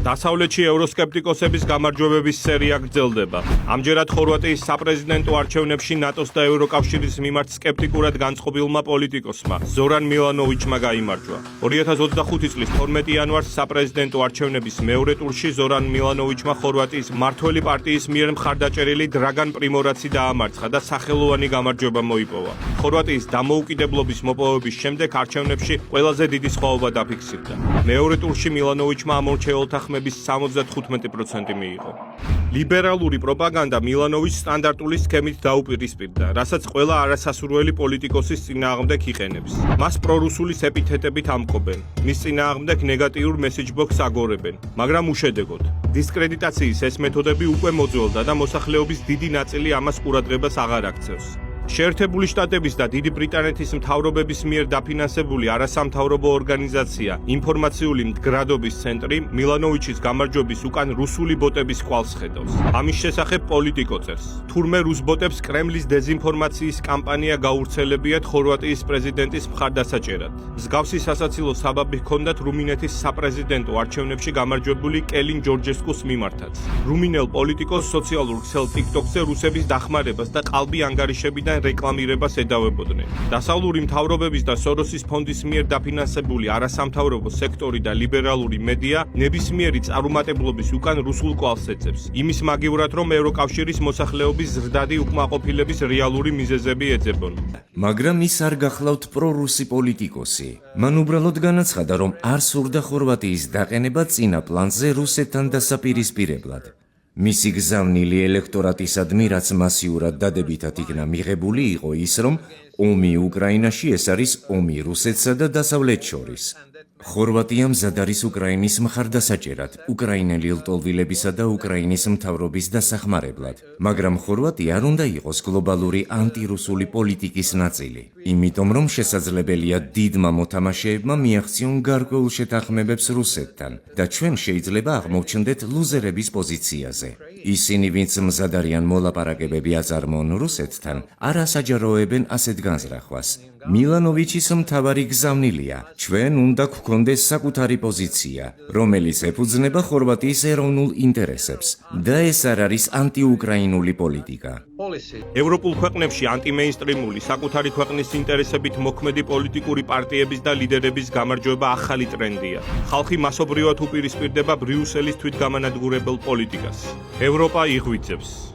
დასავლეთში ევროსკეპტიკოსების გამარჯვებების სერია გრძელდება. ამჯერად ხორვატიის საპრეზიდენტო არჩევნებში ნატოს და ევროკავშირის მიმართ სკეპტიკურად განწყობილმა პოლიტიკოსმა ზორან მილანოვიჩმა გაიმარჯვა. 2025 წლის 12 იანვარს საპრეზიდენტო არჩევნების მეორე ტურში ზორან მილანოვიჩმა ხორვატიის მმართველი პარტიის მიერ მხარდაჭერილი დრაგან პრიმორაცი დაამარცხა და სახელოვანი გამარჯვება მოიპოვა. ხორვატიის დამოუკიდებლობის მოპოვების შემდეგ არჩევნებში ყველაზე დიდი სხვაობა დაფიქსირდა. მეორე ტურში მილანოვიჩმა ამორჩეულთა ხმების 75% მიიღო. ლიბერალური პროპაგანდა მილანოვიჩს სტანდარტული სქემით დაუპირისპირდა, რასაც ყველა არასასურველი პოლიტიკოსის წინააღმდეგ იყენებს. მას პრორუსულის ეპითეტებით ამკობენ, მის წინააღმდეგ ნეგატიურ მესეჯბოქს აგორებენ, მაგრამ უშედეგოდ. დისკრედიტაციის ეს მეთოდები უკვე მოძველდა და მოსახლეობის დიდი ნაწილი ამას ყურადღებას აღარ აქცევს. შეერთებული შტატების და დიდი ბრიტანეთის მთავრობების მიერ დაფინანსებული არასამთავრობო ორგანიზაცია ინფორმაციული მდგრადობის ცენტრი მილანოვიჩის გამარჯვების უკან რუსული ბოტების კვალს ხედავს. ამის შესახებ პოლიტიკო წერს. თურმე რუს ბოტებს კრემლის დეზინფორმაციის კამპანია გაურცელებიათ ხორვატიის პრეზიდენტის მხარდასაჭერად. მსგავსი სასაცილო საბაბი ჰქონდათ რუმინეთის საპრეზიდენტო არჩევნებში გამარჯვებული კელინ ჯორჯესკუს მიმართაც. რუმინელ პოლიტიკოს სოციალურ ქსელ TikTok-ზე რუსების დახმარებას და ყალბი ანგარიშებიდან რეკლამირებას ედავებოდნენ. დასავლური მთავრობების და სოროსის ფონდის მიერ დაფინანსებული არასამთავრობო სექტორი და ლიბერალური მედია ნებისმიერი წარუმატებლობის უკან რუსულ კვალს ეძებს. იმის მაგივრად, რომ ევროკავშირის მოსახლეობის ზრდადი უკმაყოფილების რეალური მიზეზები ეძებონ. მაგრამ ის არ გახლავთ პრორუსი პოლიტიკოსი. მან უბრალოდ განაცხადა, რომ არ სურდა ხორვატიის დაყენება წინა პლანზე რუსეთთან დასაპირისპირებლად. მისი გზავნილი ელექტორატისადმი, რაც მასიურად დადებითად იქნა მიღებული, იყო ის, რომ ომი უკრაინაში ეს არის ომი რუსეთსა და დასავლეთს შორის. ხორვატია მზად არის უკრაინის მხარდასაჭერად, უკრაინელი ლტოლვილებისა და უკრაინის მთავრობის დასახმარებლად, მაგრამ ხორვატია არ უნდა იყოს გლობალური ანტირუსული პოლიტიკის ნაწილი, იმიტომ რომ შესაძლებელია დიდმა მოთამაშეებმა მიაღწიონ გარკვეულ შეთანხმებებს რუსეთთან და ჩვენ შეიძლება აღმოვჩნდეთ ლუზერების პოზიციაზე. ისინი, ვინც მზად არიან მოლაპარაკებები აწარმოონ რუსეთთან, არ ასაჯაროებენ ასეთ განზრახვას. მილანოვიჩის მთავარი გზავნილია, ჩვენ უნდა გვქონდეს საკუთარი პოზიცია, რომელიც ეფუძნება ხორვატიის ეროვნულ ინტერესებს და ეს არ არის ანტიუკრაინული პოლიტიკა. ევროპულ ქვეყნებში ანტიმეინსტრიმული საკუთარი ქვეყნის ინტერესებით მოქმედი პოლიტიკური პარტიების და ლიდერების გამარჯვება ახალი ტრენდია. ხალხი მასობრივად უპირისპირდება ბრიუსელის თვითგამანადგურებელ პოლიტიკას. ევროპა იღვიძებს.